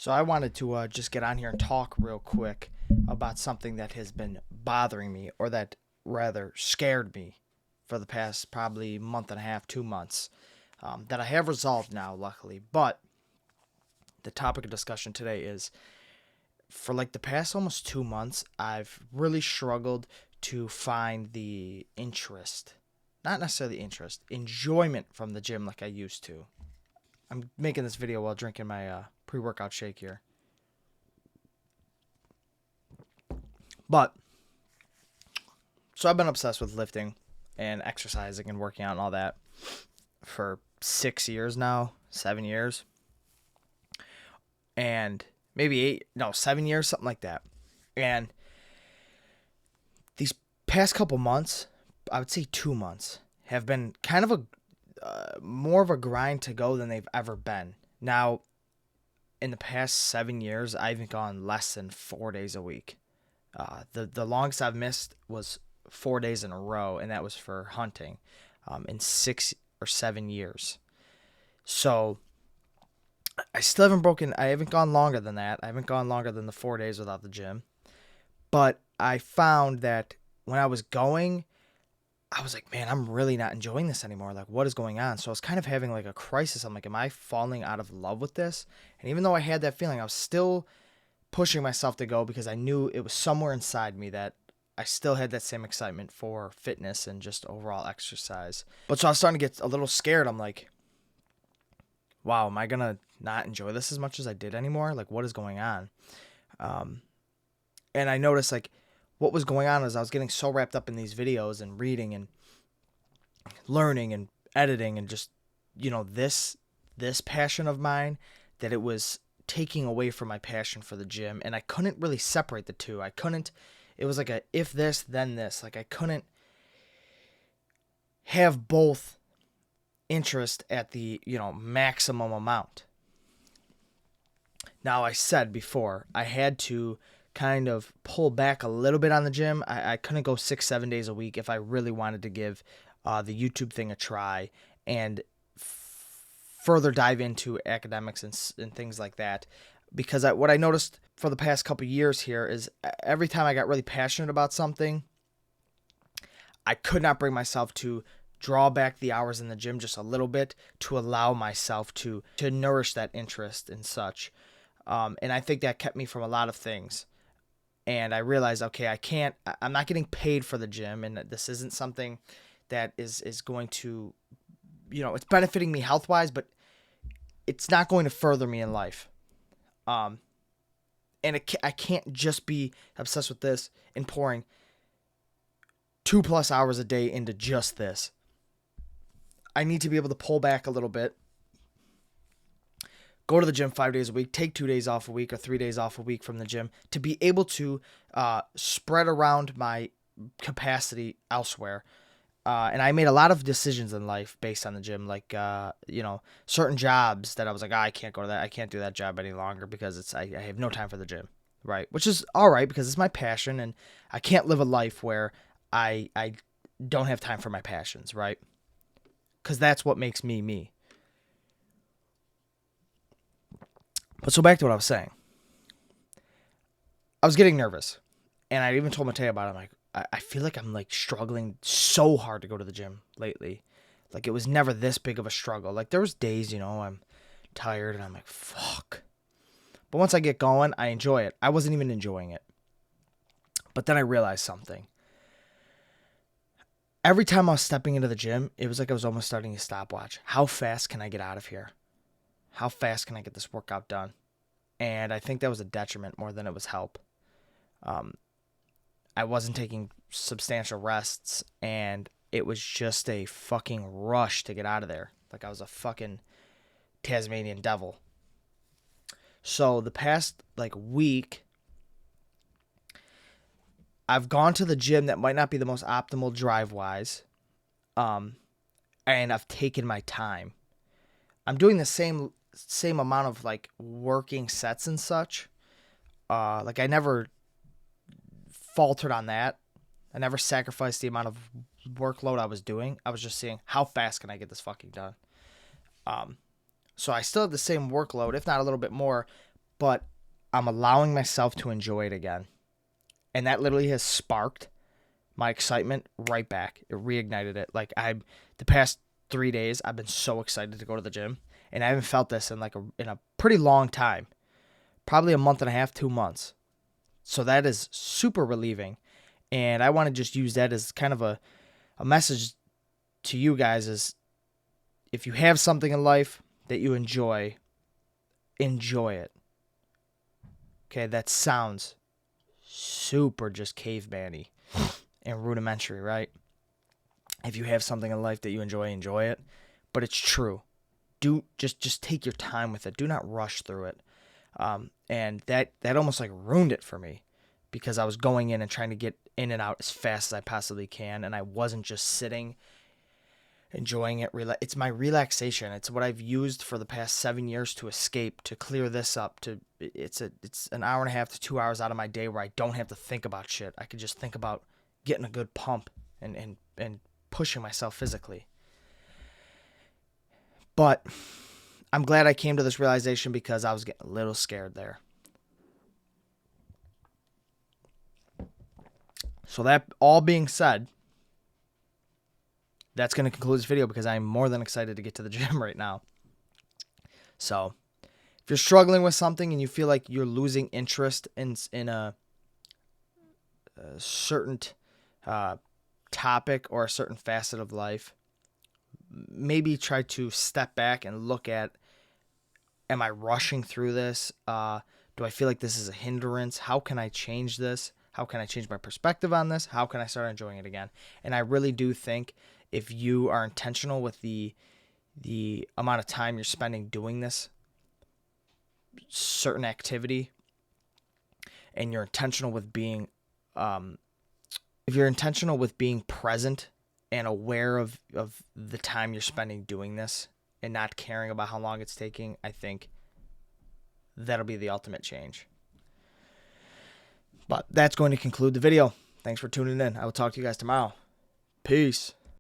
So I wanted to just get on here and talk real quick about something that has been bothering me, or that rather scared me for the past probably month and a half, 2 months, that I have resolved now, luckily. But the topic of discussion today is for like the past almost 2 months, I've really struggled to find the interest, not necessarily interest, enjoyment from the gym like I used to. I'm making this video while drinking my pre workout shake here. But, so I've been obsessed with lifting and exercising and working out and all that for 6 years now, 7 years, and maybe 8, no, 7 years, something like that. And these past couple months, I would say 2 months, have been kind of a more of a grind to go than they've ever been. Now, in the past 7 years, I haven't gone less than 4 days a week. The longest I've missed was 4 days in a row, and that was for hunting, in 6 or 7 years. So I still haven't broken. I haven't gone longer than that. I haven't gone longer than the 4 days without the gym. But I found that when I was going, I was like, man, I'm really not enjoying this anymore. Like, what is going on? So I was kind of having like a crisis. I'm like, am I falling out of love with this? And even though I had that feeling, I was still pushing myself to go because I knew it was somewhere inside me that I still had that same excitement for fitness and just overall exercise. But so I was starting to get a little scared. I'm like, wow, am I going to not enjoy this as much as I did anymore? Like, what is going on? And I noticed like what was going on is I was getting so wrapped up in these videos and reading and learning and editing and just, this passion of mine, that it was taking away from my passion for the gym. And I couldn't really separate the two. It was like a if this, then this. Like I couldn't have both interest at the, maximum amount. Now, I said before, I had to kind of pull back a little bit on the gym. I couldn't go 6, 7 days a week if I really wanted to give the YouTube thing a try and further dive into academics and things like that. Because what I noticed for the past couple years here is every time I got really passionate about something, I could not bring myself to draw back the hours in the gym just a little bit to allow myself to nourish that interest and such. And I think that kept me from a lot of things. And I realized, okay, I'm not getting paid for the gym, and this isn't something that is going to, it's benefiting me health-wise, but it's not going to further me in life. And I can't just be obsessed with this and pouring 2+ hours a day into just this. I need to be able to pull back a little bit, go to the gym 5 days a week, take 2 days off a week or 3 days off a week from the gym to be able to spread around my capacity elsewhere. And I made a lot of decisions in life based on the gym, like, certain jobs that I was like, I can't go to that. I can't do that job any longer because I have no time for the gym, right? Which is all right because it's my passion, and I can't live a life where I don't have time for my passions, right? Because that's what makes me me. But so back to what I was saying. I was getting nervous. And I even told Mateo about it. I'm like, I feel like I'm like struggling so hard to go to the gym lately. Like it was never this big of a struggle. Like there was days, I'm tired and I'm like, fuck. But once I get going, I enjoy it. I wasn't even enjoying it. But then I realized something. Every time I was stepping into the gym, it was like I was almost starting a stopwatch. How fast can I get out of here? How fast can I get this workout done? And I think that was a detriment more than it was help. I wasn't taking substantial rests, and it was just a fucking rush to get out of there. Like I was a fucking Tasmanian devil. So the past week, I've gone to the gym that might not be the most optimal drive-wise, and I've taken my time. I'm doing the same amount of working sets and such. I never faltered on that. I never sacrificed the amount of workload I was doing. I was just seeing how fast can I get this fucking done. So I still have the same workload, if not a little bit more, but I'm allowing myself to enjoy it again. And that literally has sparked my excitement right back. It reignited it. Like the past 3 days, I've been so excited to go to the gym, and I haven't felt this in in a pretty long time, probably a month and a half, 2 months. So that is super relieving, and I want to just use that as kind of a message to you guys: is if you have something in life that you enjoy it. Okay, that sounds super just caveman-y and rudimentary, right? If you have something in life that you enjoy it. But it's true. Just take your time with it. Do not rush through it. And that almost like ruined it for me, because I was going in and trying to get in and out as fast as I possibly can, and I wasn't just sitting enjoying it. It's my relaxation. It's what I've used for the past 7 years to escape, to clear this up. It's an hour and a half to 2 hours out of my day where I don't have to think about shit. I could just think about getting a good pump and pushing myself physically. But I'm glad I came to this realization, because I was getting a little scared there. So that all being said, that's going to conclude this video, because I'm more than excited to get to the gym right now. So if you're struggling with something and you feel like you're losing interest in a certain topic or a certain facet of life, maybe try to step back and look at, am I rushing through this? Do I feel like this is a hindrance? How can I change this? How can I change my perspective on this? How can I start enjoying it again? And I really do think if you are intentional with the amount of time you're spending doing this certain activity, and you're intentional with being, if you're intentional with being present and aware of the time you're spending doing this and not caring about how long it's taking, I think that'll be the ultimate change. But that's going to conclude the video. Thanks for tuning in. I will talk to you guys tomorrow. Peace.